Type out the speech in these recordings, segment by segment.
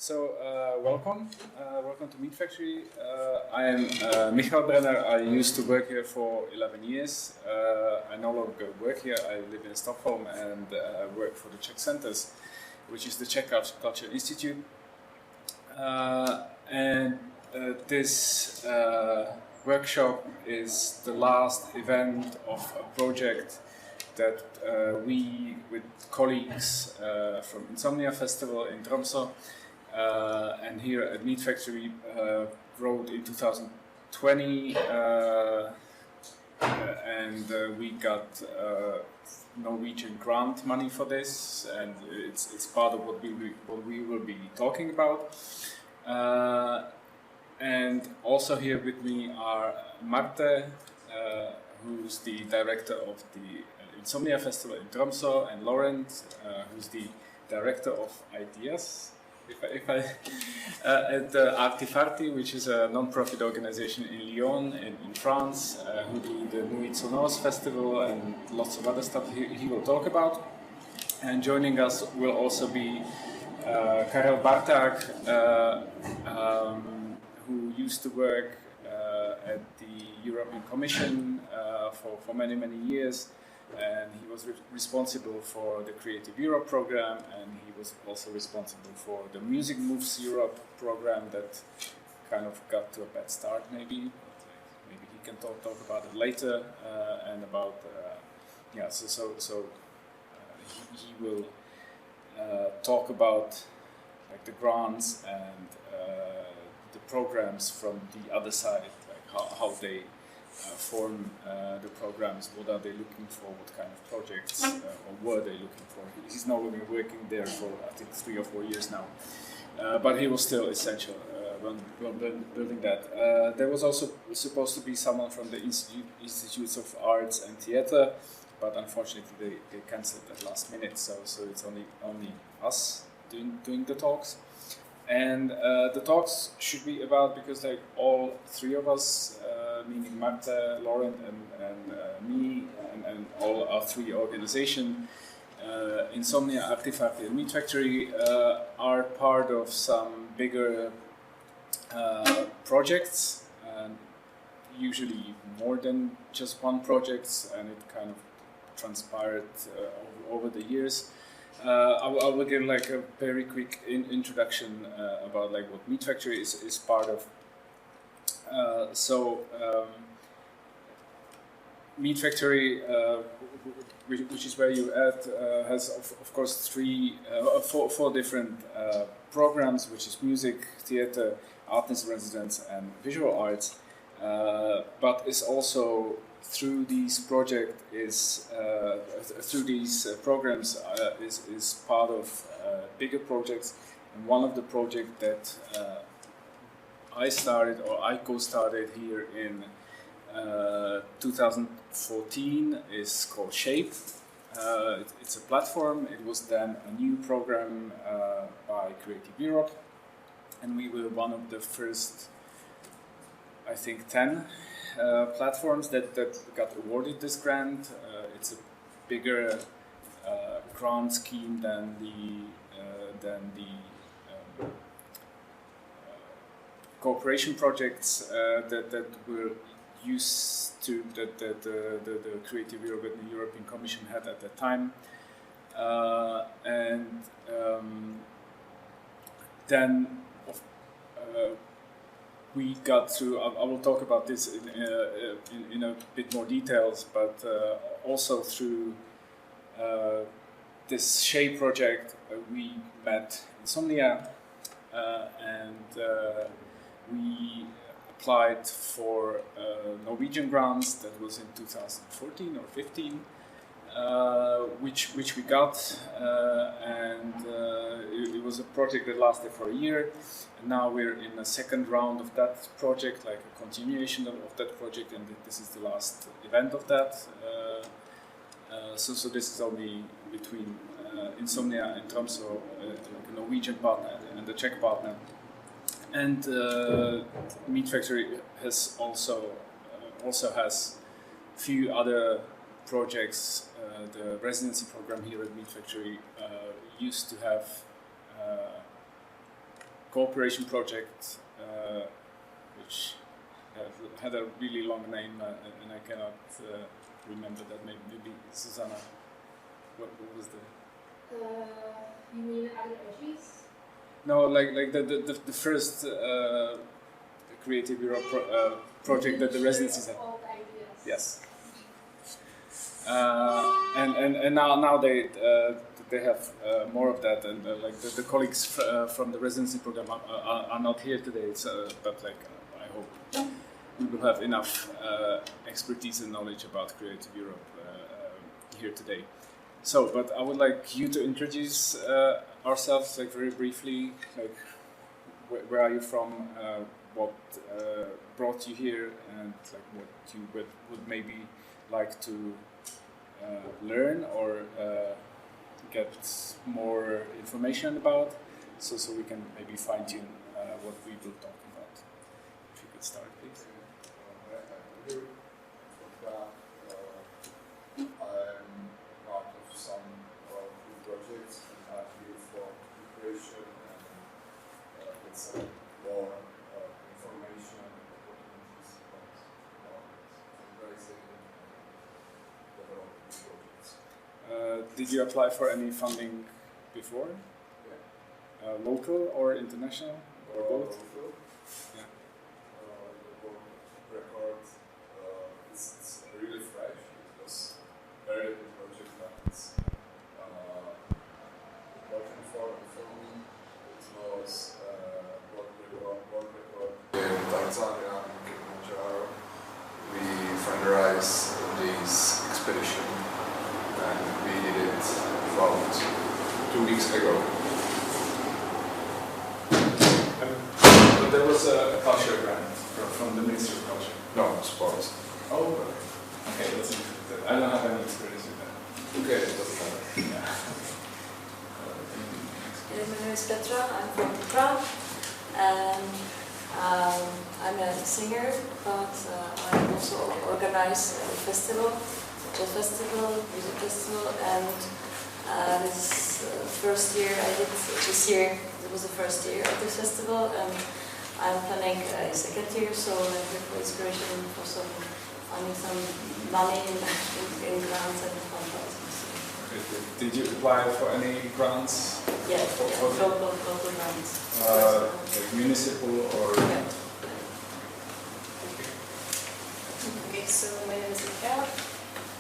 Welcome to MeetFactory. I am Michal Brenner. I used to work here for 11 years. I no longer work here. I live in Stockholm and work for the Czech Center, which is the Czech Culture Institute. This workshop is the last event of a project that we, with colleagues from Insomnia Festival in Tromsø, and here at MeetFactory, wrote in 2020, and we got Norwegian grant money for this, and it's part of what we will be talking about. And also here with me are Marte, who's the director of the Insomnia Festival in Tromsø, and Laurent, who's the director of ideas at Artifarti, which is a non-profit organization in Lyon, in France, who do the Nuit Sonores Festival and lots of other stuff he will talk about. And joining us will also be Karel Barták, who used to work at the European Commission for many years, and he was responsible for the Creative Europe program, and he was also responsible for the Music Moves Europe program that kind of got to a bad start, maybe he can talk about it later, and about he will talk about like the grants and the programs from the other side, like how they form the programs, what are they looking for, what kind of projects, or were they looking for. He's no longer working there for I think 3 or 4 years now, but he was still essential when building that. There was also supposed to be someone from the Institutes of Arts and Theatre, but unfortunately they cancelled at last minute, so it's only us doing the talks. And the talks should be about, because like all three of us, meaning Marte, Laurent, and me, and all our three organizations, Insomnia, Artifarti, and MeetFactory, are part of some bigger projects, and usually more than just one project, and it kind of transpired over the years. I will give like a very quick introduction about like what MeetFactory is part of. MeetFactory, which is where you're at, has of course four different programs, which is music, theater, artist residence, and visual arts. But is also through these programs is part of bigger projects. And one of the projects that I co-started here in 2014 is called Shape. It's a platform. It was then a new program by Creative Europe, and we were one of the first, I think, 10 platforms that got awarded this grant. It's a bigger grant scheme than the cooperation projects that were used to that the Creative Europe and the European Commission had at that time, we got through. I will talk about this in a bit more details, but also through this Shape project, we met Insomnia, and we applied for Norwegian grants. That was in 2014 or 15, which we got, and it was a project that lasted for a year. And now we're in a second round of that project, like a continuation of that project, and this is the last event of that. So this is only between Insomnia and Tromsø, like a Norwegian partner and the Czech partner. And MeetFactory has also has few other projects. The residency program here at MeetFactory used to have cooperation project, which had a really long name, and I cannot remember that. Maybe Susanna. What was the? You mean other entries? No, like the first Creative Europe project that the residencies had. Yes. And now they have more of that, and like the colleagues from the residency program are not here today. So, but like I hope we will have enough expertise and knowledge about Creative Europe here today. So, but I would like you to introduce ourselves, like very briefly, like where are you from, what brought you here, and like what you would maybe like to learn or get more information about, so we can maybe fine tune what we will talk about. If you could start, please. I'm part of some good projects, and I'm here for preparation and get some more information and opportunities about fundraising and developing projects. Did you apply for any funding before? Yeah. Local or international or both? Local. Yeah. The record it's really fresh. It was very good project that it's working for me. It was world record in Tanzania, in Kilimanjaro. We fundraised this expedition, and we did it about 2 weeks ago. But there was a culture grant from the Ministry of Culture. No, sports. Oh, okay, that's interesting. I don't have any experience with that. Okay, it doesn't matter. Yeah. My name is Petra, I'm from Prague, and I'm a singer, but I also organize a festival, jazz festival, music festival, and this first year I did, this year it was the first year of this festival, and I'm planning a second year, so I'm here for inspiration for finding some money in grants and fundraising. Did you apply for any grants? Yeah, local grants. Like municipal or? Yeah. Okay, so my name is Michal,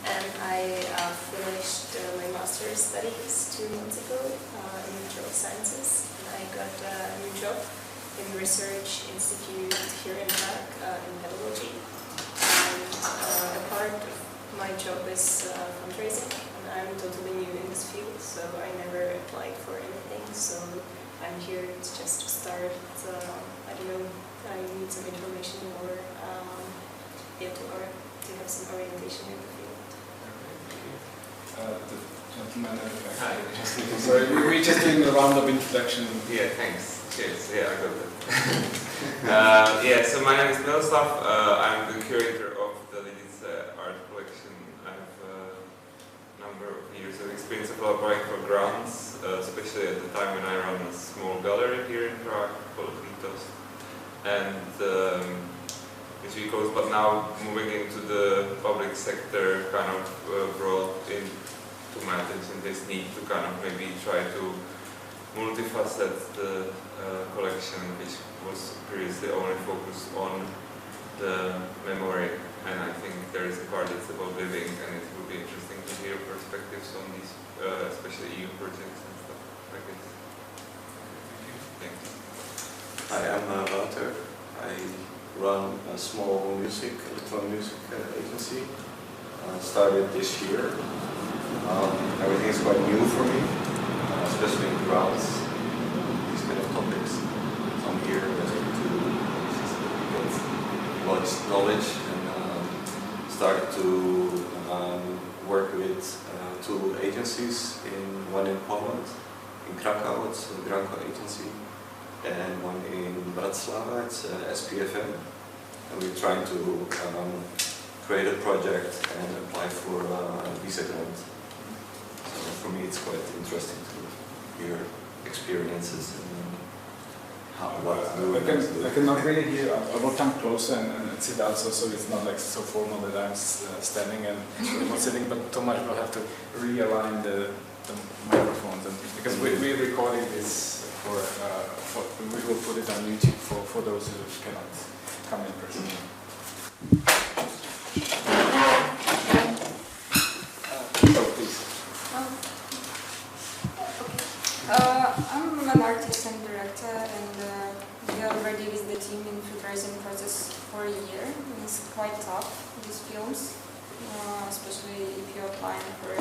and I finished my master's studies 2 months ago in natural sciences, and I got a new job in a research institute here in Prague in pedagogy. And a part of my job is fundraising, and I'm totally new in this field, so I never applied for anything, so I'm here just to start, I don't know, I need some information or to have some orientation in the field. The gentleman. Hi. Sorry, we're just doing a round of introduction. Yeah, thanks. Cheers. Yeah, I got that. Yeah, so my name is Miroslav. I'm the curator of the Lidice art collection. I have a number of years of experience of applying for grants, especially at the time when I run a small gallery here in Prague called Litos. And which we closed, but now moving into the public sector kind of brought into my attention this need to kind of maybe try to multifacet the collection, which was previously only focused on the memory, and I think there is a part that's about living, and it would be interesting to hear perspectives on these, especially EU projects and stuff like this. Thank you. Hi, I'm Wouter. I run a small electronic music agency. Started this year. Everything is quite new for me, especially in grants, these kind of topics. So I'm here to get much knowledge and started to work with 2 agencies, one in Poland, in Krakow, it's a Granko agency, and one in Bratislava, it's SPFM, and we're trying to create a project and apply for a visa grant. So for me it's quite interesting to hear experiences and what to do. I cannot really hear. I will come closer and sit down so it's not like so formal that I'm standing and not sitting, but Tomáš will have to realign the microphones, and because we're recording this we will put it on YouTube for those who cannot come in person. So please. I'm an artist and director, and we are already with the team in fundraising process for a year. It's quite tough, these films, especially if you're applying for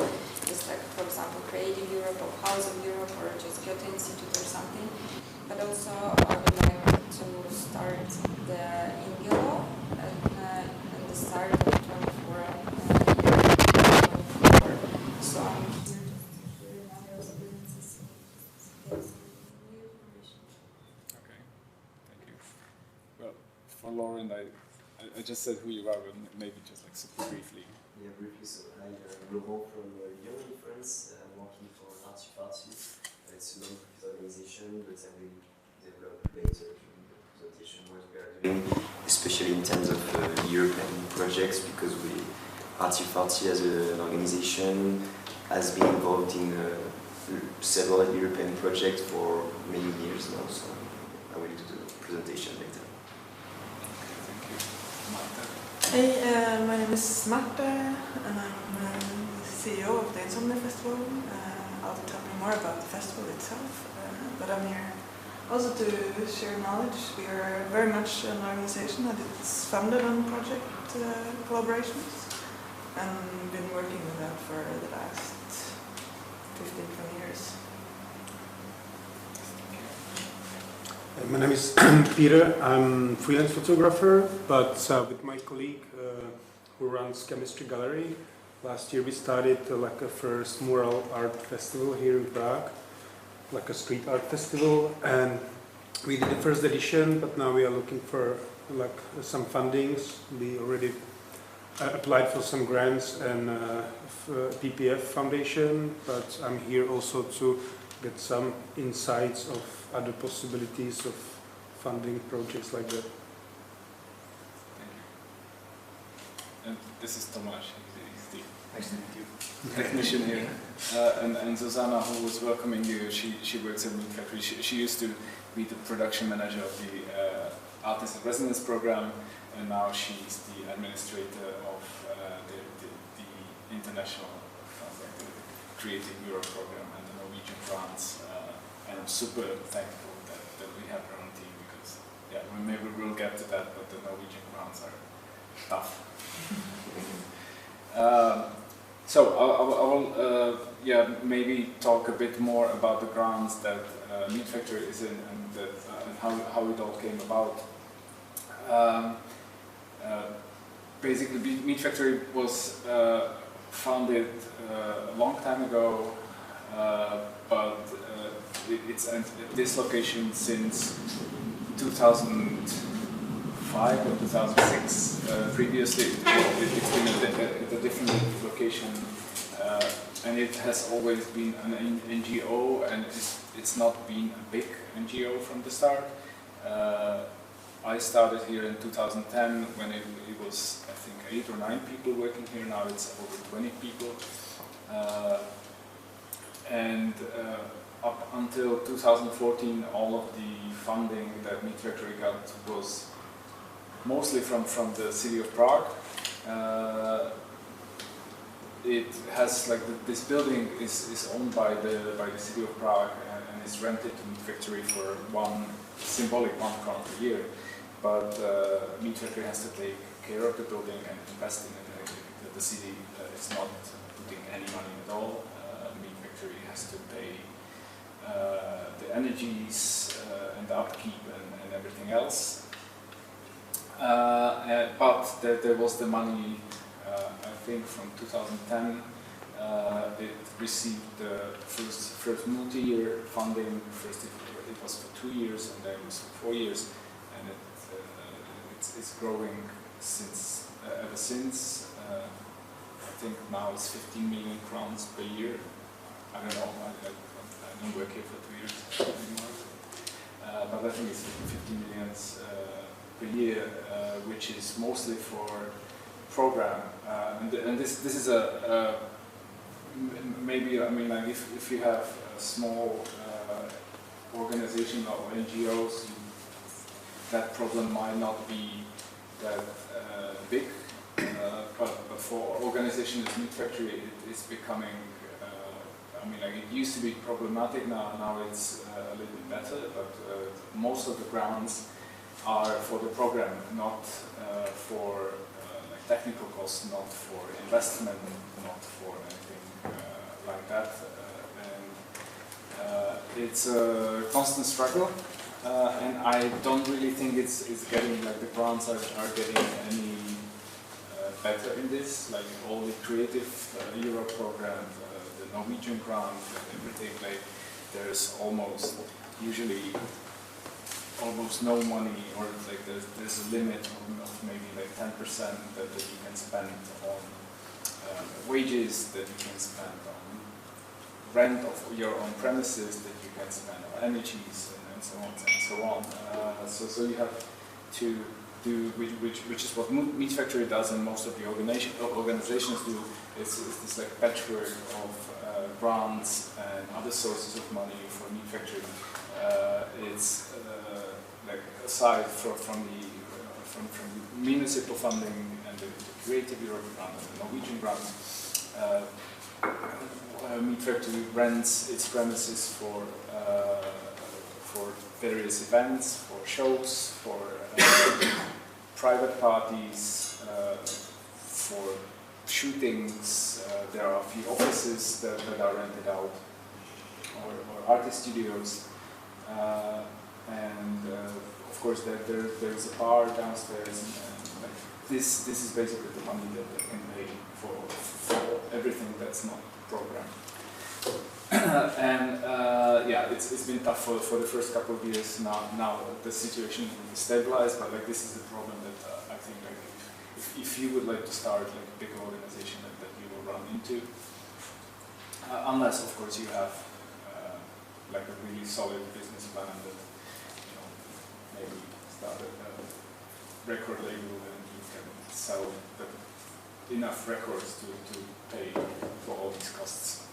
just like, for example, Creative Europe or House of Europe or just Goethe Institute or something. But also I would like to start the Indie Law at the start of 24 so I'm here to hear other experiences. Okay, thank you. Well, for Lauren, I just said who you are, but maybe just like super briefly. Yeah, briefly. So I'm Laurent from Lyon in France. I'm working for MeetFactory. It's a non-profit organization, but I will develop later during the presentation what we are doing, especially in terms of European projects, because MeetFactory as an organization has been involved in several European projects for many years now, so I will do the presentation later. Thank you. Marta? Hey, my name is Marta, and I'm the CEO of the Insomnia Festival. I'll tell you more about the festival itself, but I'm here also to share knowledge. We are very much an organization that is funded on project collaborations, and been working with that for the last 15-20 years. My name is Peter. I'm a freelance photographer, but with my colleague who runs Chemistry Gallery. Last year we started like a first mural art festival here in Prague, like a street art festival, and we did the first edition, but now we are looking for like some fundings. We already applied for some grants and PPF Foundation, but I'm here also to get some insights of other possibilities of funding projects like that. Thank you. And this is Tomáš, he's the nice to meet you. Technician here. And Zuzana, who was welcoming you, she works at MeetFactory. She used to be the production manager of the Artist in Residence program, and now she's the administrator of the international Creative Europe program and the Norwegian grants. And I'm super thankful that we have our own team, because maybe we'll get to that, but the Norwegian grants are tough. So I will maybe talk a bit more about the grants that MeetFactory is in, and how it all came about. Basically, MeetFactory was founded a long time ago, but it's at this location since 2005 or 2006. Previously, it's been at a different location, and it has always been an NGO, and it's not been a big NGO from the start. I started here in 2010 when it was, I think, 8 or 9 people working here. Now it's over 20 people. And up until 2014, all of the funding that MeetFactory got was mostly from the city of Prague. It has this building is owned by the city of Prague, and is rented to MeetFactory for symbolic 1 crown per year. But MeetFactory has to take care of the building and invest in it. The city is not putting any money at all. MeetFactory has to pay the energies and the upkeep and everything else. But there was the money, I think from 2010, it received the first multi-year funding. First it was for 2 years, and then it was for 4 years, and it's growing ever since. I think now it's 15 million crowns per year. I don't know, I don't work here for 2 years anymore. but I think it's 50 million per year, which is mostly for program. And this is maybe, I mean, like if you have a small organization or NGOs, that problem might not be that big, but for organizations like MeetFactory, it's becoming, I mean, like it used to be problematic, now it's a little bit better, but most of the grants are for the program, not for like technical costs, not for investment, not for anything like that. It's a constant struggle, and I don't really think it's getting, like the grants are getting any better in this, like all the Creative Europe program, the Norwegian grant, everything, like there's usually almost no money, or like there's a limit of maybe like 10% that you can spend on wages, that you can spend on rent of your own premises, that you can spend on energies and so on and so on. So you have to do, which is what MeetFactory does, and most of the organizations do. It's this like patchwork of grants and other sources of money for MeetFactory. It's like aside from the municipal funding and the Creative Europe grant and the Norwegian grant, MeetFactory rents its premises for various events, for shows, for private parties, for shootings. There are a few offices that are rented out, or artist studios, and of course there's a bar downstairs. And like this is basically the money that they can pay for everything that's not programmed. And yeah, it's been tough for the first couple of years. Now the situation is stabilized, but like this is the problem that I think, like if you would like to start like a big organization that you will run into, unless of course you have like a really solid business plan that, you know, maybe start a record label and you can sell enough records to pay for all these costs.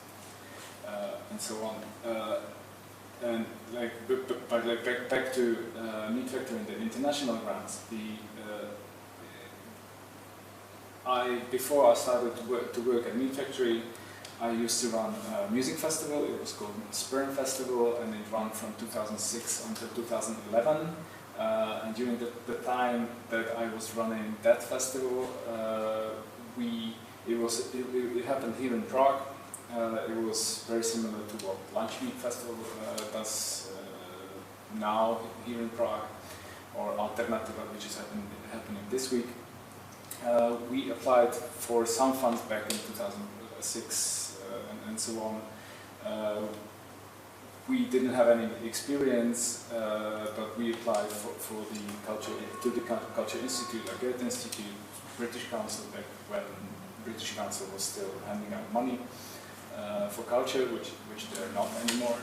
And so on, and like, but like back to MeetFactory and the international grants. Before I started to work at MeetFactory, I used to run a music festival. It was called Spurn Festival, and it ran from 2006 until 2011. And during the time that I was running that festival, it happened here in Prague. It was very similar to what Lunch Meet Festival does now here in Prague, or Alternativa, which is happening this week. We applied for some funds back in 2006 and so on. We didn't have any experience, but we applied for the Culture Institute, like Goethe Institute, British Council, back when British Council was still handing out money for culture, which they're not anymore.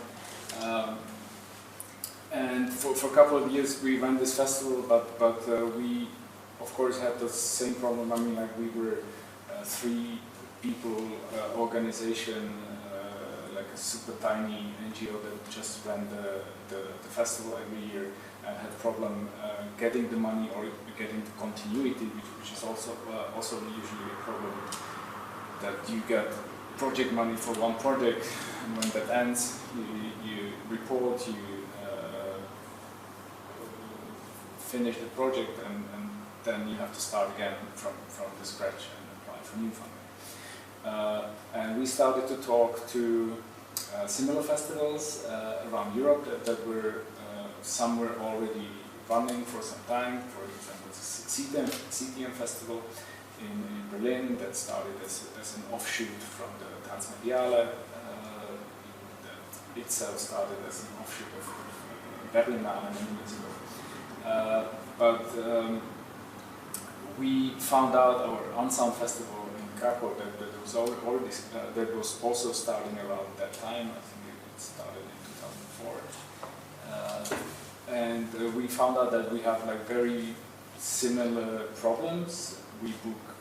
And for a couple of years we ran this festival, but we of course had the same problem. I mean, like we were 3 people organization, like a super tiny NGO that just ran the festival every year, and had problem getting the money or getting the continuity, which is also usually a problem, that you get project money for one project, and when that ends, you report, you finish the project, and then you have to start again from the scratch and apply for new funding. And we started to talk to similar festivals around Europe that were some were already running for some time. For example, the CTM festival in Berlin that started as an offshoot from the Transmediale, that itself started as an offshoot of Berlinale many years ago. But we found out our Unsound festival in Krakow that was also starting around that time. I think it started in 2004. and we found out that we have like very similar problems. We book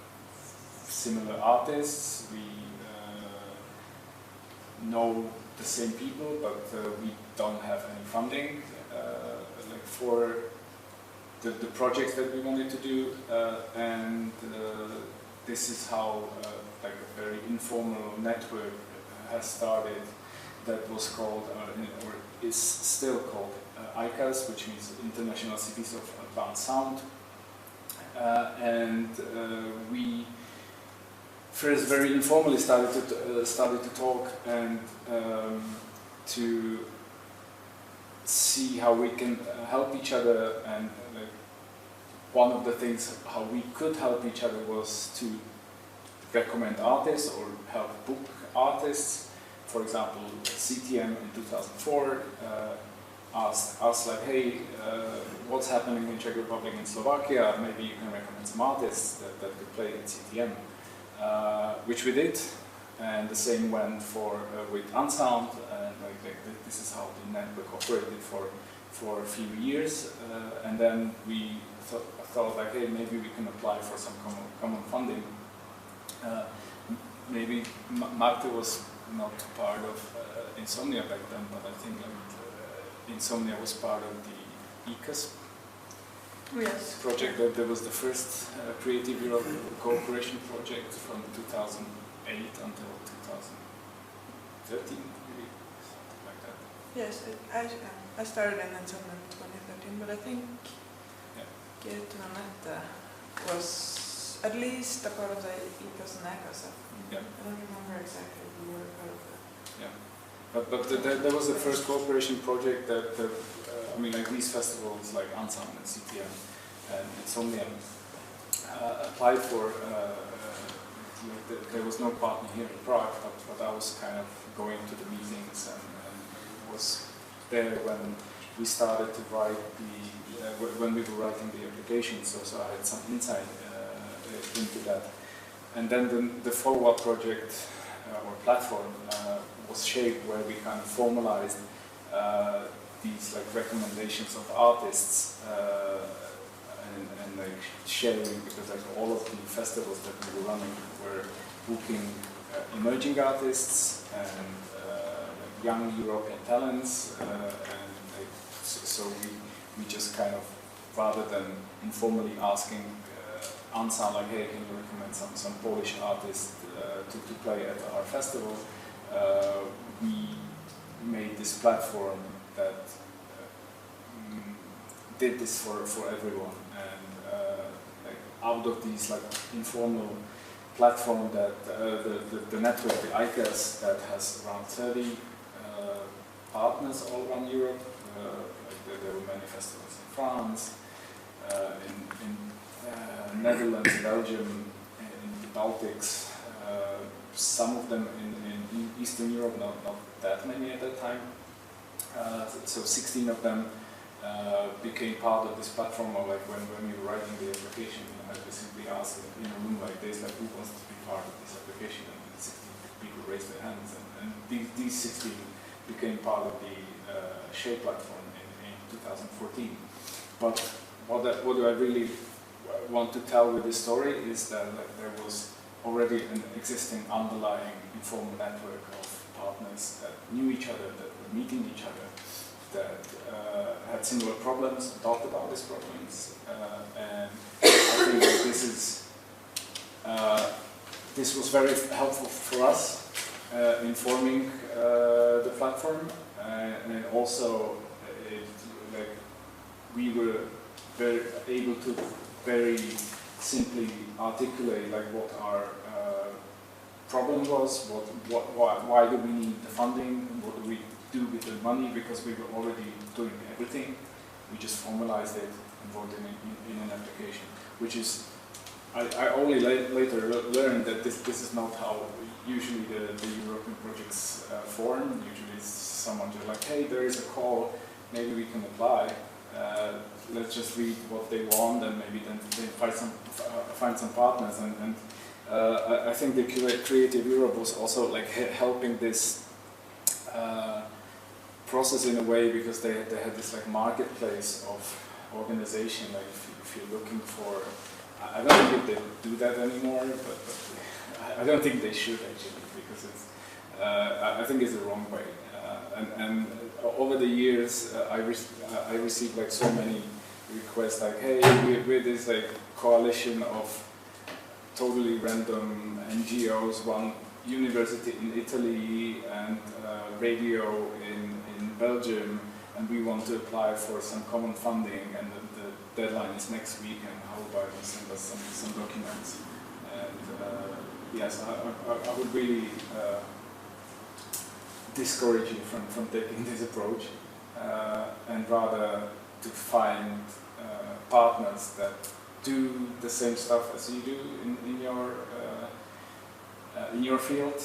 similar artists. We know the same people, but we don't have any funding like for the projects that we wanted to do, and this is how like a very informal network has started. That was called, or is still called, ICAS, which means International Cities of Advanced Sound, and we first very informally started to talk and to see how we can help each other. And one of the things how we could help each other was to recommend artists or help book artists. For example, CTM in 2004 asked us like, hey, what's happening in Czech Republic and Slovakia? Maybe you can recommend some artists that could play at CTM. Which we did, and the same went for with Unsound, and this is how the network operated for a few years, and then we thought like, hey, maybe we can apply for some common funding. Maybe Marte was not part of Insomnia back then, but I think Insomnia was part of the ICAS project. That was the first Creative Europe cooperation project from 2008 until 2013, maybe, something like that. Yes, I started in Insomnia in 2013, but I think Annette was at least a part of the ICAS and ACAS. I don't remember exactly if we were part of that. Yeah, but there was the first cooperation project that I mean, like these festivals like Unsound and CTM and Insomnia applied for. There was no partner here in Prague, but I was kind of going to the meetings and was there when we started to write when we were writing the application. So I had some insight into that. And then the follow-up project or platform was shaped where we kind of formalized these like recommendations of artists and like sharing, because like all of the festivals that we were running were booking emerging artists and like young European talents, and like, so we just kind of, rather than informally asking Unsound like, hey, can you recommend some Polish artists to play at our festival, we made this platform that did this for everyone, and like out of these like informal platform that the network, the ICAS, that has around 30 partners all around Europe. Like there were many festivals in France, in Netherlands, Belgium, in the Baltics, some of them in Eastern Europe, not that many at that time. So 16 of them became part of this platform. Or like when we were writing the application, I basically asked in a room like this, like, who wants to be part of this application? And 16 people raised their hands, and these 16 became part of the Shape platform in 2014. But what do I really want to tell with this story is that like, there was already an existing underlying informal network of partners that knew each other, that were meeting each other, that had similar problems, talked about these problems, and I think that this was very helpful for us in forming the platform, and also like we were able to very simply articulate like what our problem was, why do we need the funding, what do we do with the money, because we were already doing everything. We just formalized it and wrote it in an application, which is, I only later learned that this is not how usually the European projects form. Usually it's someone just like, hey, there is a call, maybe we can apply. Let's just read what they want, and maybe then find some partners. And I think the Creative Europe was also like helping this process in a way, because they had this like marketplace of organization. Like if you're looking for, I don't think they do that anymore, but I don't think they should actually, because it's I think it's the wrong way. And over the years, I received like so many requests, like, hey, we're this like coalition of totally random NGOs, one university in Italy and radio in Belgium, and we want to apply for some common funding, and the deadline is next week, and how about you send us some documents? And yes, I would really discourage you from taking this approach, and rather to find partners that do the same stuff as you do in your field,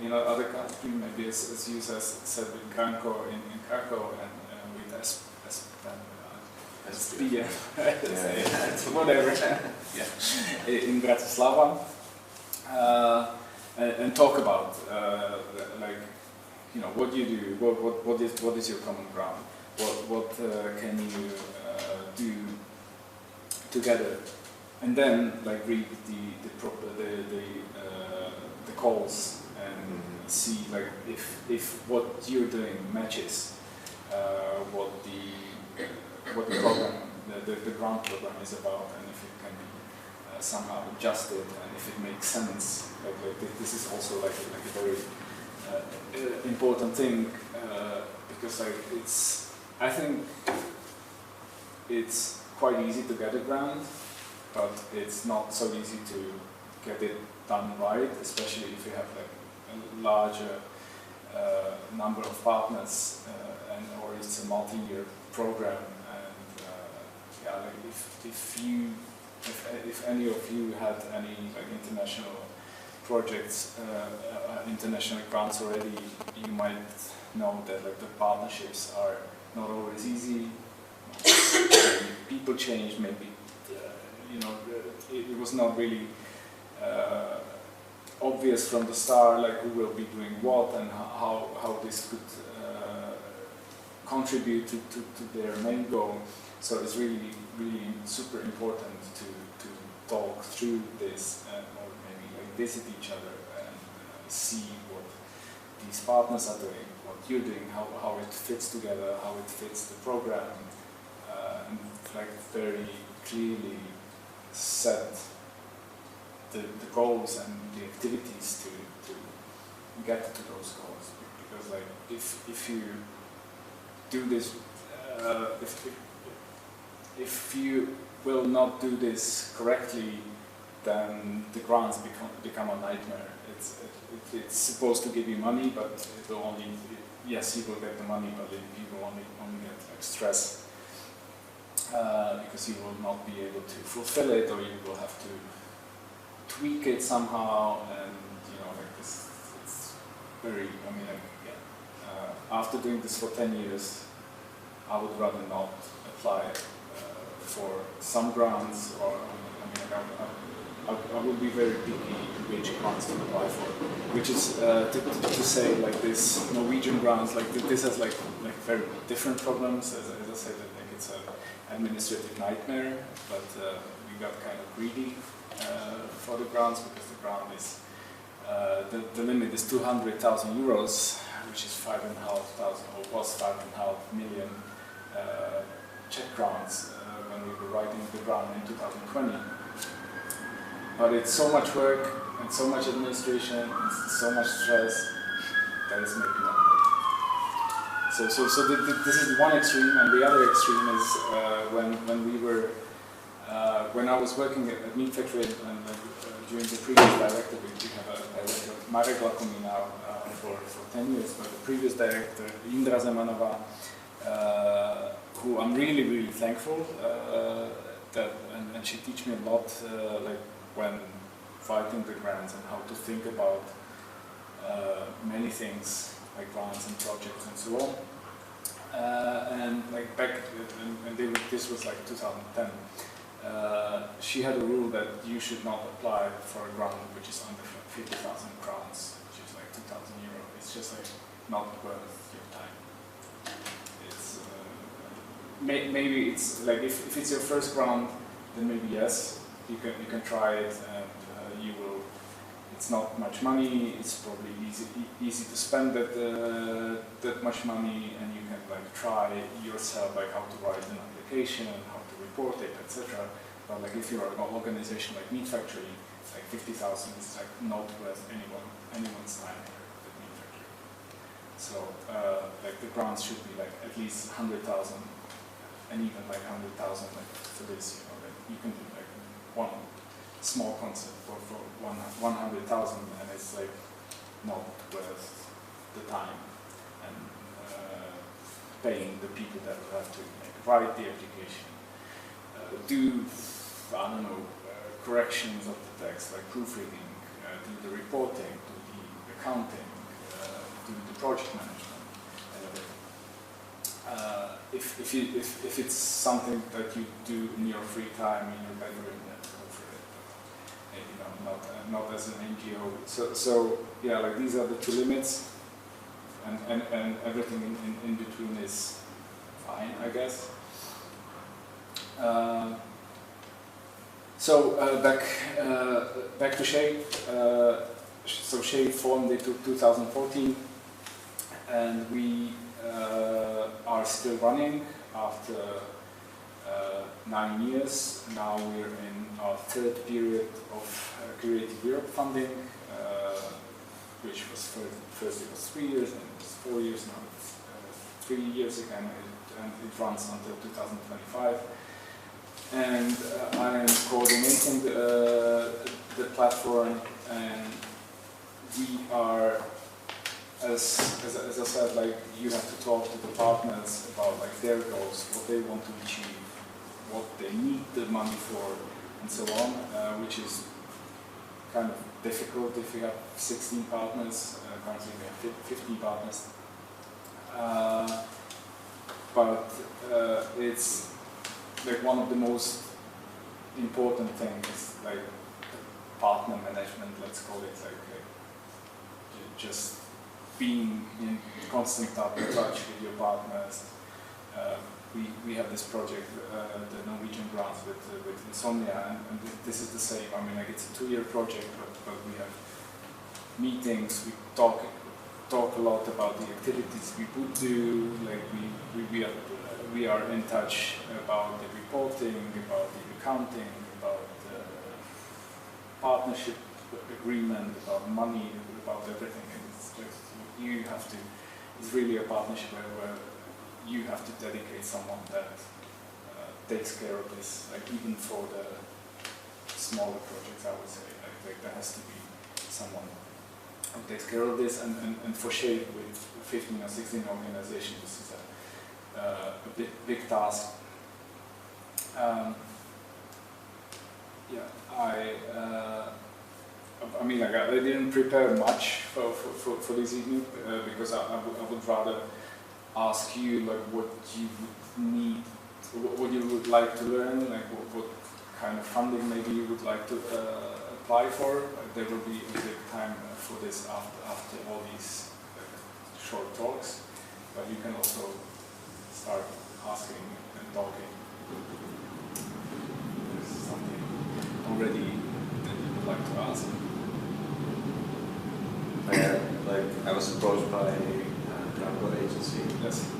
in other countries, maybe as you said with Granko in Krakow, and with whatever, yeah, in Bratislava, and talk about like, you know, what you do, what is your common ground, what can you do together, and then like read the calls and see like if what you're doing matches what the program, the grant program is about, and if it can be somehow adjusted, and if it makes sense. Like this is also like a very important thing, because like I think it's quite easy to get a grant, but it's not so easy to get it done right, especially if you have like a larger number of partners, or it's a multi-year program. And yeah, like if any of you had any like international projects, international grants already, you might know that like the partnerships are not always easy. People change, maybe you know, it was not really obvious from the start, like who will be doing what and how this could contribute to their main goal. So it's really super important to talk through this, or maybe like visit each other and see what these partners are doing, what you're doing, how it fits together, how it fits the program, and like very clearly set the goals and the activities to get to those goals. Because like if you do this, if you will not do this correctly, then the grants become a nightmare. It's supposed to give you money, but it will only, yes, you will get the money, but you will only get like stress, because you will not be able to fulfill it, or you will have to tweak it somehow, and you know, like this, it's very, I mean, like, yeah. After doing this for 10 years, I would rather not apply for some grants, or I mean, I will be very picky which grants to apply for. Which is to say, like this Norwegian grants, like this has like very different problems. As I said, I think it's an administrative nightmare, but we got kind of greedy for the grants, because the grant is the limit is 200,000 euros, which is 5,500, or was 5.5 million Czech crowns when we were writing the grant in 2020. But it's so much work and so much administration and so much stress that it's maybe not worth it. So this is one extreme, and the other extreme is when I was working at MeetFactory, and during the previous director, we have a director, Marek Lakomi now for 10 years, but the previous director, Indra Zemanova, who I'm really thankful that, and she teach me a lot, like when fighting the grants and how to think about many things like grants and projects and so on. And like back, this was like 2010. She had a rule that you should not apply for a grant which is under 50,000 crowns, which is like 2,000 euros. It's just like not worth your time. it's maybe it's like if it's your first grant, then maybe yes, you can try it, and you will. It's not much money. It's probably easy to spend that much money, and you can like try yourself like how to write an application, how to report it, etc. But like if you're an organization like MeetFactory, like 50,000 is like not worth anyone's time here at MeetFactory. So like the grants should be like at least 100,000, and even like 100,000 like for this, like you can do like one small concept for 100,000, and it's like not worth the time and paying the people that will have to like write the application, do I don't know corrections of the text like proofreading, do the reporting, do the accounting, do the project management, and everything. If it's something that you do in your free time in your bedroom, then go for it. You know, not as an NGO. So yeah, like these are the two limits, and everything in between is fine, I guess. Back to Shape. So Shape formed in 2014, and we are still running after 9 years. Now we're in our third period of Creative Europe funding, which was first it was 3 years, and it was 4 years, now it's 3 years again, and it runs until 2025. And I am coordinating the platform, and we are, as I said, like you have to talk to the partners about like their goals, what they want to achieve, what they need the money for, and so on, which is kind of difficult if we have 16 partners. Currently we have 15 partners, but it's like one of the most important things, like partner management, let's call it, like just being in constant touch with your partners. We have this project, the Norwegian grants with Insomnia, and this is the same. I mean, like it's a 2-year project, but we have meetings. We talk a lot about the activities we would do. Like we are in touch about the reporting, about the accounting, about the partnership agreement, about money, about everything. And it's just you have to. It's really a partnership where you have to dedicate someone that takes care of this, like even for the smaller projects, I would say, like there has to be someone who takes care of this, and for Shape with 15 or 16 organizations, this is a big task. I mean, like I didn't prepare much for this evening because I would rather ask you like what you would need, what you would like to learn, like what kind of funding maybe you would like to apply for. There will be a big time for this after all these short talks, but you can also start asking and talking. There's something already that you would like to ask. I was approached by an agency. Yes.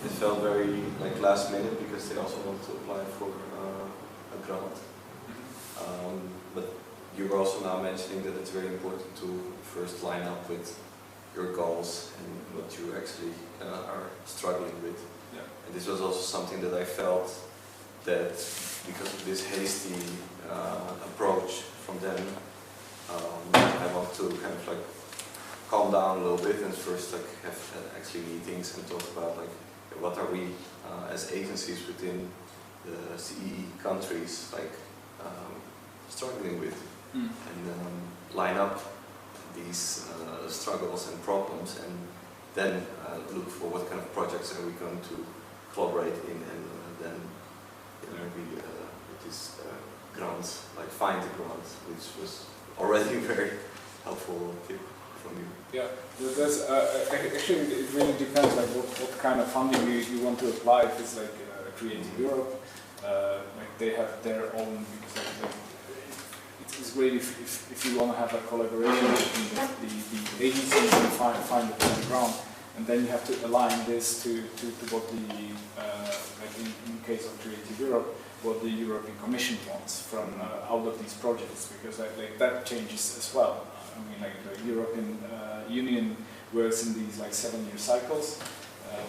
It felt very like last minute because they also want to apply for a grant. But you were also now mentioning that it's very important to first line up with your goals and what you actually are struggling with. Yeah. And this was also something that I felt that because of this hasty approach from them, I want to kind of like calm down a little bit and first like have actually meetings and talk about like what are we as agencies within the CEE countries like struggling with, and line up these struggles and problems, and then look for what kind of projects are we going to collaborate in, and then we with these grants, like find the grant, which was already very helpful tip from you. Yeah, there's, actually it really depends like what kind of funding you want to apply. If it's like Creative Europe, like they have their own, because like it's great if you want to have a collaboration between the agencies and find the common ground, and then you have to align this to what the like in case of Creative Europe, what the European Commission wants from out of these projects, because like that changes as well. I mean, like the European Union works in these like 7-year cycles.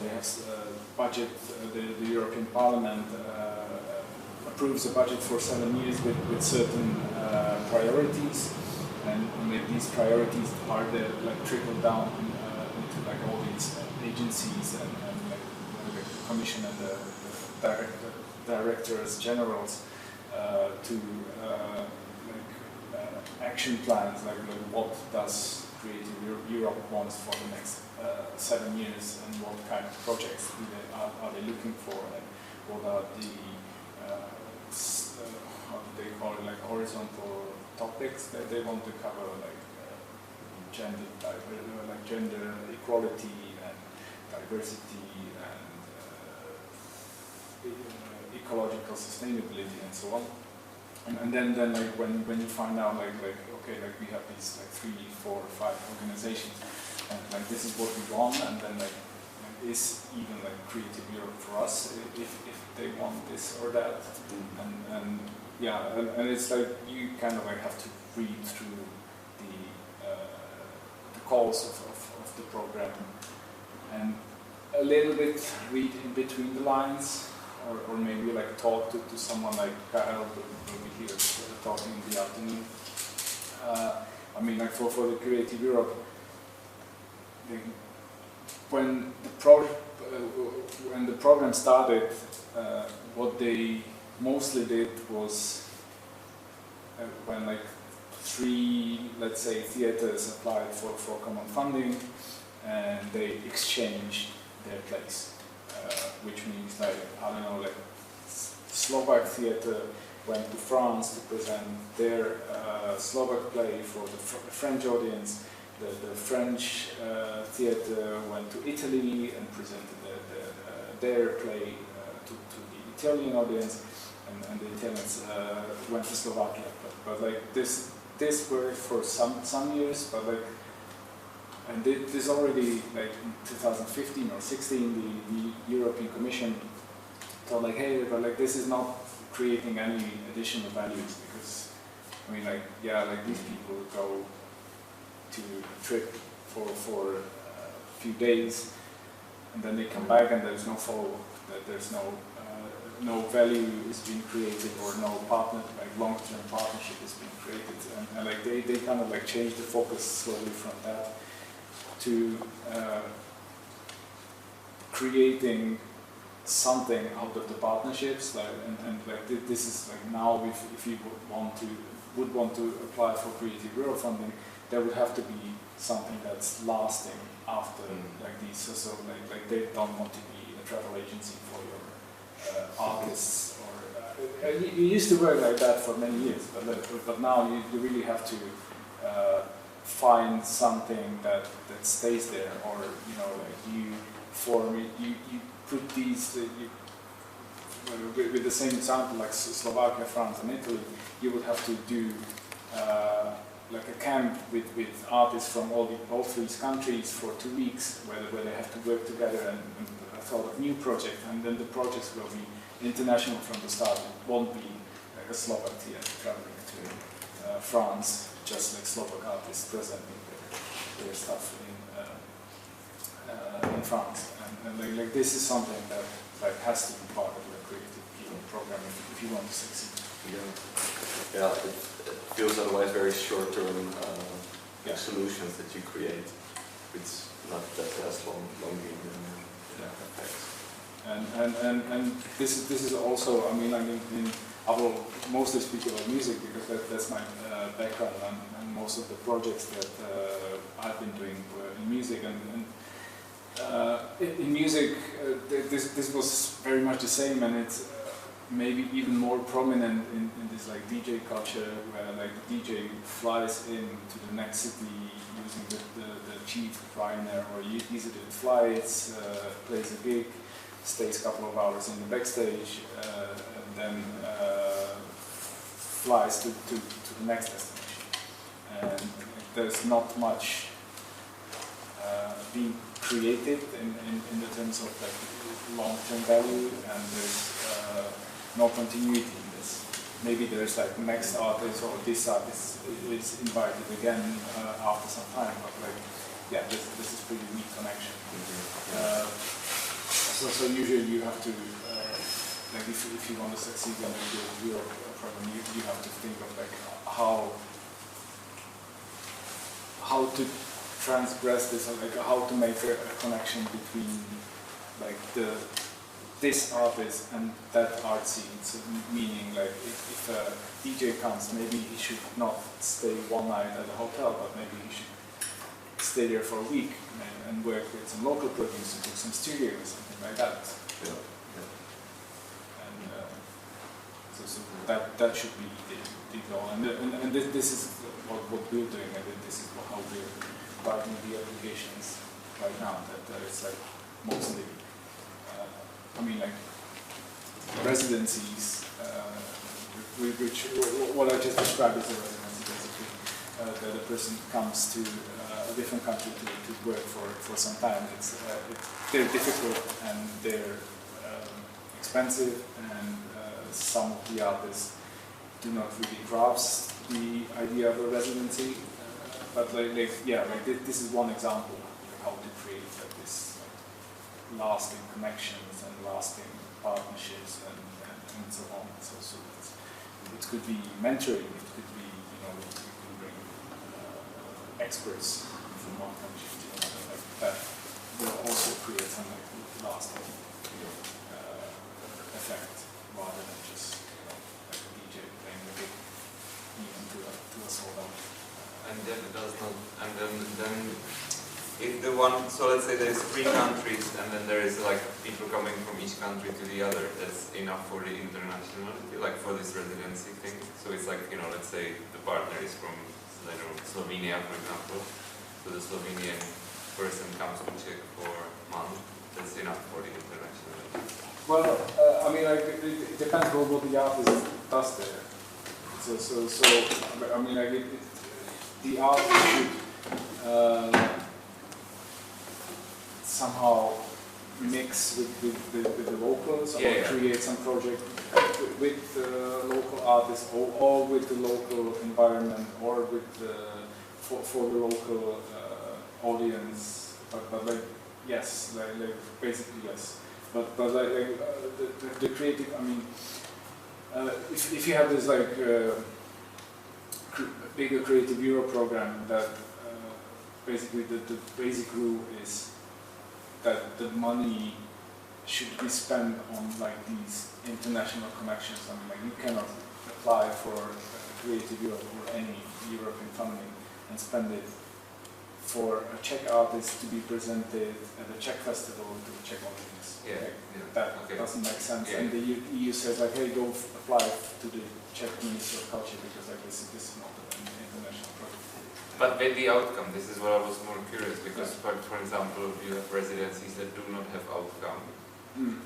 They have budget. The European Parliament approves a budget for 7 years with certain priorities, and these priorities are like trickled down into like all these agencies and like the Commission and the directors generals to action plans, like what does Creative Europe wants for the next 7 years, and what kind of projects are they looking for, and what are the how do they call it, like horizontal topics that they want to cover, like gender equality and diversity and ecological sustainability and so on. And then like when you find out like okay, like we have these like 3, 4, 5 organizations, and like this is what we want, and then like is even like Creative Europe for us if they want this or that, and yeah, and it's like you kind of like have to read through the calls of the program, and a little bit read in between the lines. Or maybe like talk to someone like Karel will be here talking in the afternoon. I mean, like for the Creative Europe, when the program started, what they mostly did was when like 3, let's say, theaters applied for common funding, and they exchanged their place. Which means like, I don't know, like Slovak theater went to France to present their Slovak play for the French audience. The French theater went to Italy and presented their play to the Italian audience, and the Italians went to Slovakia. But like this worked for some years, but like. And this already, like in 2015 or 16, the European Commission thought like, hey, but like this is not creating any additional values, because I mean, like, yeah, like these people go to a trip for a few days, and then they come back and there's no follow-up, that there's no value is being created, or no long-term partnership is being created, and like they kind of like change the focus slowly from that to creating something out of the partnerships, like, and like this is like now if you would want to apply for Creative Europe funding, there would have to be something that's lasting after like these. So like they don't want to be a travel agency for your artists, or it used to work like that for many years, but now you really have to find something that stays there, or you know, like you put these with the same example, like Slovakia, France, and Italy. You would have to do like a camp with artists from all 3 countries for 2 weeks, where they have to work together and thought of new projects, and then the projects will be international from the start. It won't be like a Slovak theater traveling to France, just like Slovak artists presenting their stuff in France, and like this is something that like has to be part of the Creative Europe program if you want to succeed. Yeah, it feels otherwise very short-term solutions that you create. It's not that has long effects. And this is also, I mean, I will mostly speak about music because that's my background, and most of the projects that I've been doing were in music, and in music this was very much the same, and it's maybe even more prominent in this like DJ culture, where like the DJ flies in to the next city using the cheap Ryanair or EasyJet flights, plays a gig, stays a couple of hours in the backstage, and then flies to the next destination. And there's not much being created in the terms of like long-term value, and there's no continuity in this. Maybe there's like next artist or this artist is invited again after some time, but like, yeah, this is pretty weak connection. So usually you have to, like if you want to succeed in your program, you have to think of like how to transgress this, or like how to make a connection between like this artist and that art scene. So meaning like if a DJ comes, maybe he should not stay one night at a hotel, but maybe he should stay there for a week and work with some local producers, with some studio or something like that. Yeah. And so that should be the goal. And this is what we're doing, and this is how we're writing the applications right now. That it's like mostly, I mean, like residencies, which what I just described as a residency, basically, that a person comes to a different country to work for some time. They're difficult and they're expensive, and some of the artists do not really grasp the idea of a residency. But this is one example of how to create like this lasting connections and lasting partnerships and so on. So it could be mentoring. It could be, you know, you can bring experts from one country to another. Like that will also create some like lasting effect, rather than just like a DJ playing a big event to a sold out. And then it does not. And then if the one, so let's say there's 3 countries, and then there is like people coming from each country to the other. That's enough for the internationality, like for this residency thing. So it's like, you know, let's say the partner is from, I don't know, Slovenia, for example. So the Slovenian person comes to Czech for a month. That's enough for the internationality. Well, I mean, like it depends on what the artist does there. So I mean, like the artist should somehow mix with the locals, or create some project with the local artists, or with the local environment, or with for the local audience. But like yes, like basically yes. But like the creative, I mean, if you have this like bigger Creative Europe program, that basically the basic rule is that the money should be spent on like these international connections. I mean, like you cannot apply for Creative Europe or any European funding and spend it for a Czech artist to be presented at a Czech festival to the Czech audience. That doesn't make sense. And the EU says like, hey, go apply to the Czech Ministry of Culture, because like this is not an international project. But with the outcome, this is what I was more curious, because for example, you have residencies that do not have outcome,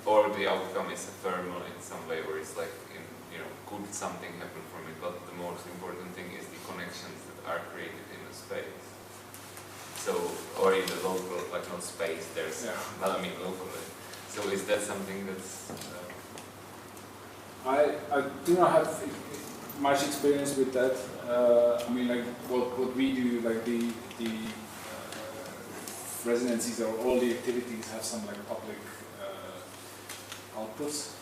or the outcome is ephemeral in some way, where it's like, could something happen from it, but the most important thing is the connections that are created in the space. So, or in the local, like not space, there's, well, I mean locally. So is that something that's... I do not have much experience with that. I mean, like what we do, like the residencies or all the activities have some like public outputs.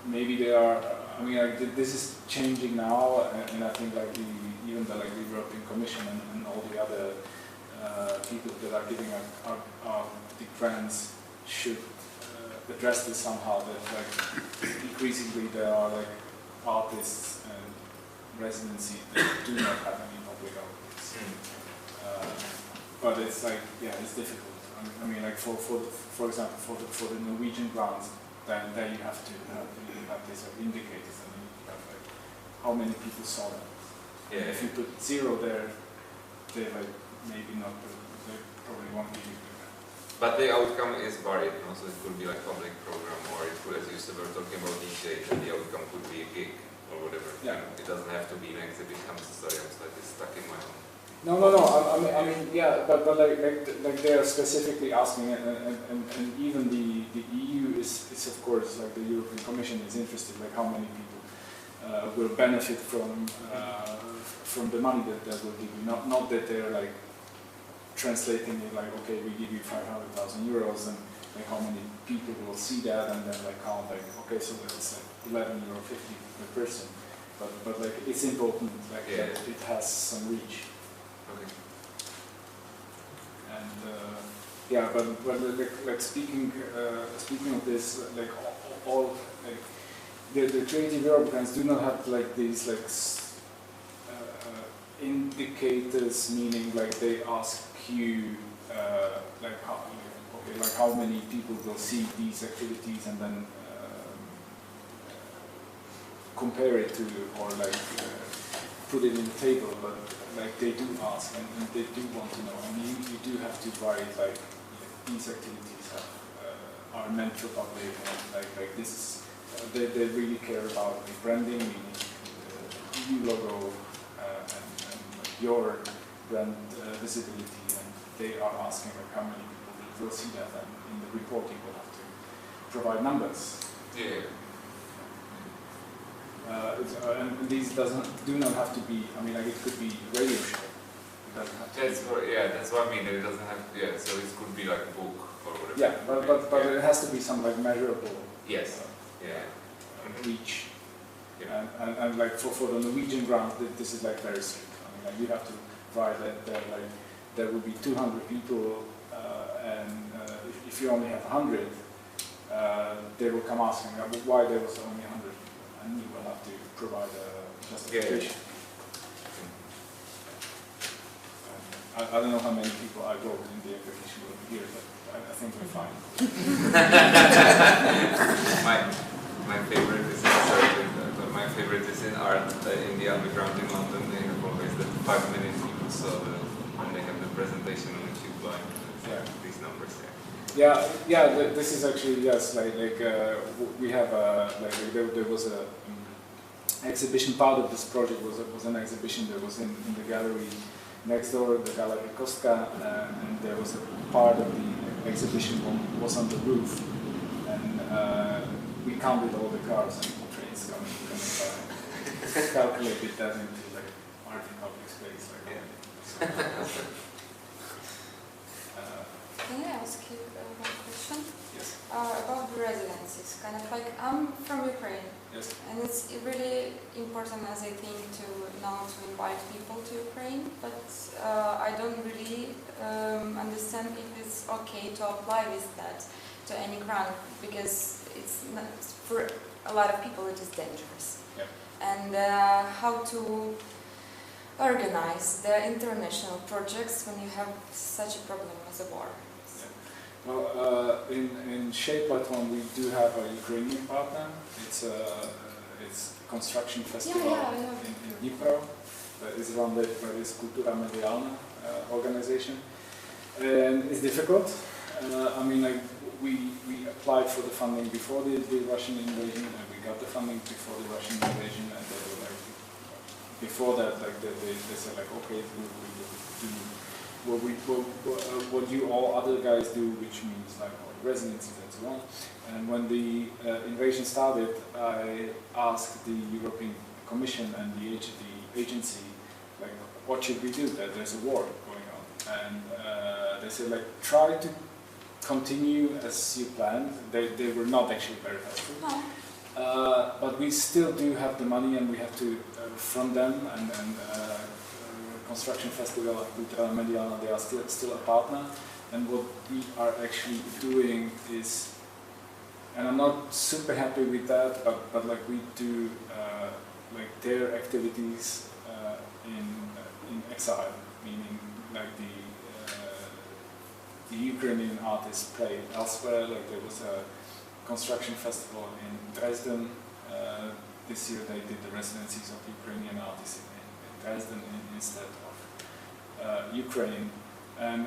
Maybe they are. I mean, like this is changing now, and I think like even the European Commission and all the other people that are giving out the grants should address this somehow. That like increasingly there are like artists and residencies that do not have any public outputs. But it's like, it's difficult. I mean, like for example, for the Norwegian grants, then you have to have these indicators, and you have like how many people saw that. If you put 0 there, they like maybe not, they probably won't be. But the outcome is varied, no? So it could be like public program, or it could, as you said, we're talking about DJ, and the outcome could be a gig or whatever. Yeah. It doesn't have to be an exhibition. I'm sorry, I'm slightly stuck in my own. No. I mean, yeah, but like they are specifically asking, and even the EU is of course, like the European Commission is interested, like how many people will benefit from the money that will give you. Not that they're like translating it like, okay, we give you 500,000 euros, and like how many people will see that, and then like count like, okay, so that's like 11 euro 50 per person. But like it's important, like that it has some reach. Okay. And yeah, but like speaking of this, like all like the Creative Europe grants do not have like these like indicators, meaning like they ask you like how many people will see these activities, and then compare it to, or like put it in the table, but like they do ask, and they do want to know. I mean, you do have to write like these activities are meant for public, and like this is they really care about the branding, meaning the EU logo and like your brand visibility, and they are asking like how many people will see that, and in the reporting will have to provide numbers. Yeah. And these do not have to be. I mean, like it could be radio show. It doesn't have to. That's what I mean. It doesn't have. Yeah, so it could be like a book or whatever. Yeah, but it has to be some like measurable. Yes. Reach. Yeah. And like for the Norwegian grant, this is like very strict. I mean, like you have to write that like there will be 200 people, and if you only have 100, they will come asking why there was only 100. And you will have to provide a justification. I don't know how many people I wrote in the application will be here, but I think we're fine. my favorite is my favorite is in art in the underground in London. They have always the 5-minute people, so when they have the presentation on the tube line, these numbers. Yeah. This is actually yes. Like we have there was a exhibition. Part of this project was an exhibition that was in the gallery next door, the Gallery Kostka, and there was a part of the exhibition was on the roof, and we counted all the cars and trains coming by, calculated that into like art in public space. Can I ask you one question? Yes. About the residencies, kind of like I'm from Ukraine. Yes. And it's really important, as I think, to now to invite people to Ukraine, but I don't really understand if it's okay to apply with that to any grant, because it's not, for a lot of people it is dangerous. Yep. And how to organize the international projects when you have such a problem as a war. Well, in Shape Platform we do have a Ukrainian partner. It's construction festival in Dnipro. It's run by this Kultura Medialna organization, and it's difficult. I mean, like we applied for the funding before the Russian invasion, and we got the funding before the Russian invasion, and they were like before that, like they said like, okay, we do what you all other guys do, which means like residencies and so on. And when the invasion started, I asked the European Commission and the agency, like, what should we do? That there's a war going on, and they said like, try to continue as you planned. They were not actually very helpful. No. But we still do have the money, and we have to fund them, and Construction Festival at Kultura Medialna, they are still a partner, and what we are actually doing is, and I'm not super happy with that, but like we do like their activities in exile, meaning like the Ukrainian artists play elsewhere. Like there was a construction festival in Dresden. This year they did the residencies of Ukrainian artists in Dresden instead of Ukraine, and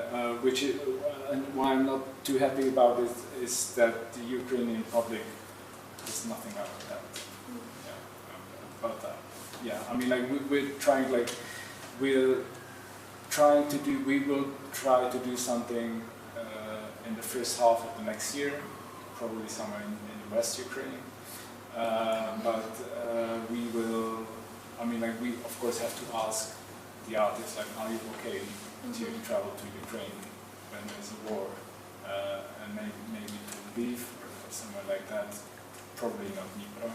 and what I'm not too happy about is that the Ukrainian public is nothing out of that. Yeah, about that. Yeah, I mean, like we're trying, like we're trying to do. We will try to do something in the first half of the next year, probably somewhere in West Ukraine. But we will. I mean, like we of course have to ask the artists, like, are you okay to travel to Ukraine when there's a war, and maybe to Lviv or somewhere like that. Probably not Dnipro,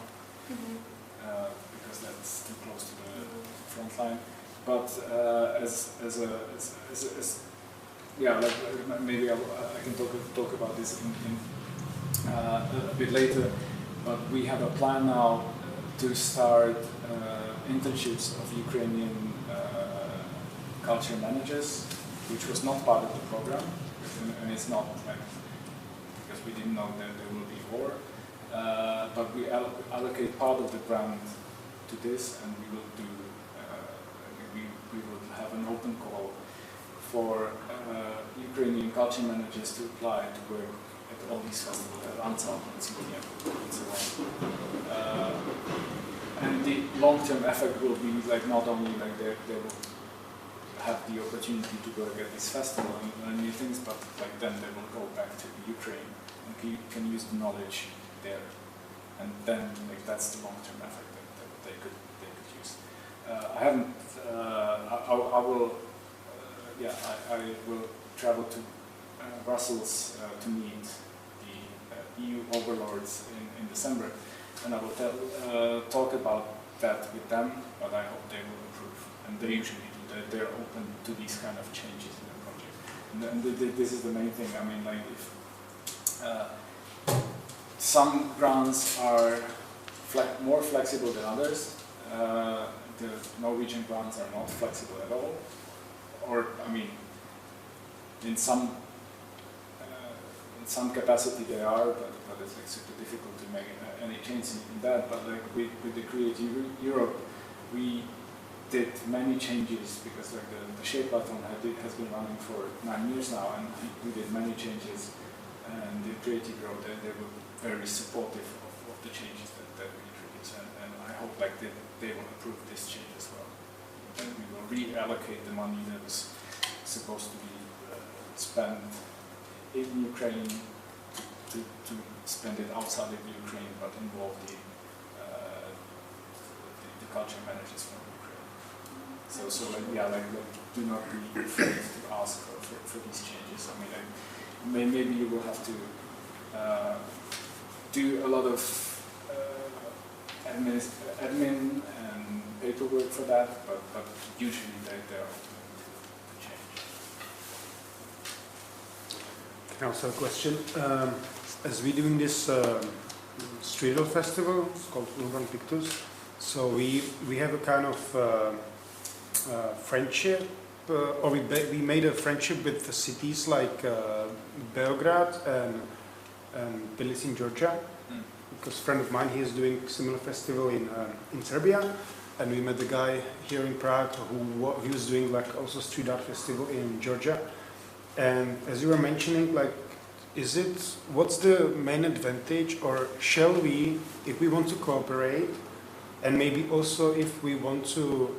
because that's too close to the front line. But yeah, like maybe I can talk about this a bit later. But we have a plan now to start internships of Ukrainian culture managers, which was not part of the program, and it's not like because we didn't know that there will be war. But we allocate part of the grant to this, and we will do. We will have an open call for Ukrainian culture managers to apply to work at all these festivals, at Ansal and CPM, and so on. And the long-term effect will be like not only like they will have the opportunity to work at this festival and new things, but like then they will go back to Ukraine and can use the knowledge there, and then like that's the long-term effect that they could use. I haven't. I will. Yeah, I will travel to Brussels to meet the EU overlords in December, and I will talk about that with them. But I hope they will approve, and they usually do. They're open to these kind of changes in the project, and this is the main thing. I mean, like if some grants are more flexible than others. The Norwegian grants are not flexible at all, or I mean, in some capacity they are, but it's like super difficult to make any change in that. But like with the Creative Europe, we did many changes because like the Shapeathon has been running for 9 years now, and we did many changes. And the Creative Europe, they were very supportive of the changes that we introduced, and I hope like they will approve this change as well. And we will reallocate the money that was supposed to be spent in Ukraine to spend it outside of Ukraine, but involve the culture managers from Ukraine. So like, yeah, like do not be afraid to ask for these changes. I mean, like, maybe you will have to do a lot of admin and paperwork for that, but usually they're open to change. Can I also have a question? As we're doing this street art festival, it's called Urban Pictures, so we have a kind of friendship, or we made a friendship with the cities like Belgrade and Tbilisi in Georgia. Because a friend of mine, he is doing similar festival in Serbia, and we met the guy here in Prague he was doing like also street art festival in Georgia. And as you were mentioning, like, what's the main advantage, or shall we, if we want to cooperate, and maybe also if we want to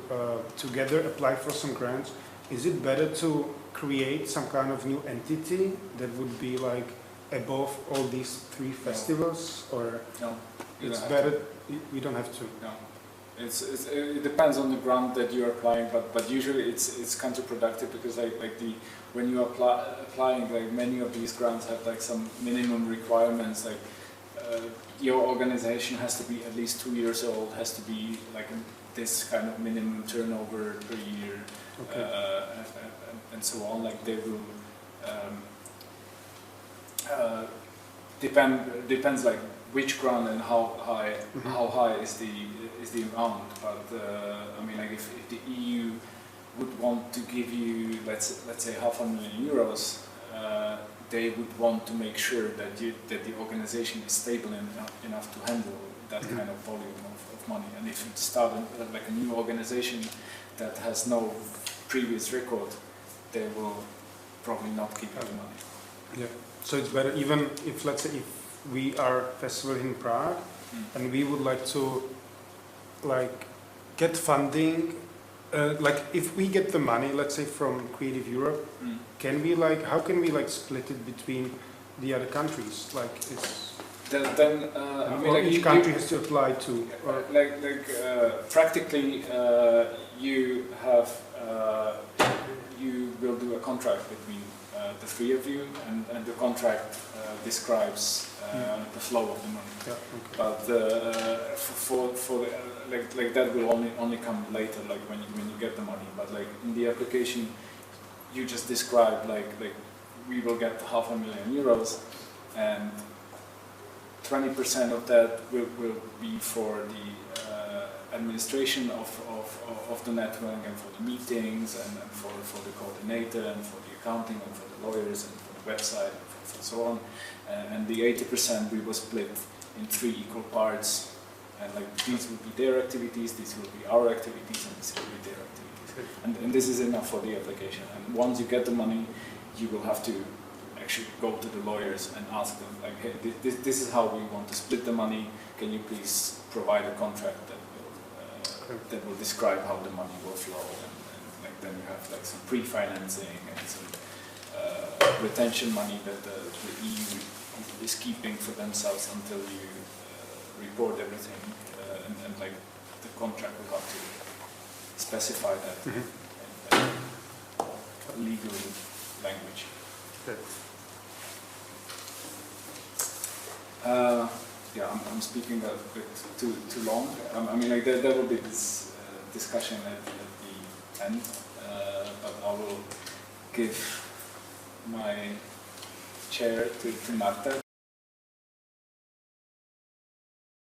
together apply for some grants, is it better to create some kind of new entity that would be like above all these 3 festivals, or no, it's better we don't have to? No, it depends on the grant that you are applying, but usually it's counterproductive because when you applying, like many of these grants have like some minimum requirements, like your organization has to be at least 2 years old, has to be like this kind of minimum turnover per year, okay. And so on. Like they will. Depends like which grant and how high is the amount. But I mean, like if the EU would want to give you let's say €500,000, they would want to make sure that the organization is stable enough to handle that kind of volume of money. And if you start like a new organization that has no previous record, they will probably not give you the money. Yeah. So it's better, even if, let's say, if we are festival in Prague and we would like to like get funding, like if we get the money, let's say from Creative Europe, can we like, how can we like split it between the other countries? Like it's then I mean, like each country has to apply to. Practically, you have you will do a contract between the three of you, and the contract describes the flow of the money. Yeah, okay. But for like that will only come later, like when you get the money. But like in the application, you just describe like we will get €500,000, and 20% of that will be for the administration of the network and for the meetings and for the coordinator and for the accounting and for the lawyers and for the website and for so on. And the 80% we will split in 3 equal parts, and like these will be their activities, these will be our activities, and these will be their activities. And this is enough for the application. And once you get the money, you will have to actually go to the lawyers and ask them, like, hey, this is how we want to split the money. Can you please provide a contract that will describe how the money will flow? And like then you have like some pre-financing and some retention money that the EU is keeping for themselves until you report everything, and like the contract will have to specify that in legal language. Okay. Yeah, I'm speaking a bit too long. I mean, like there will be this discussion at the end, but I will give my chair to Marta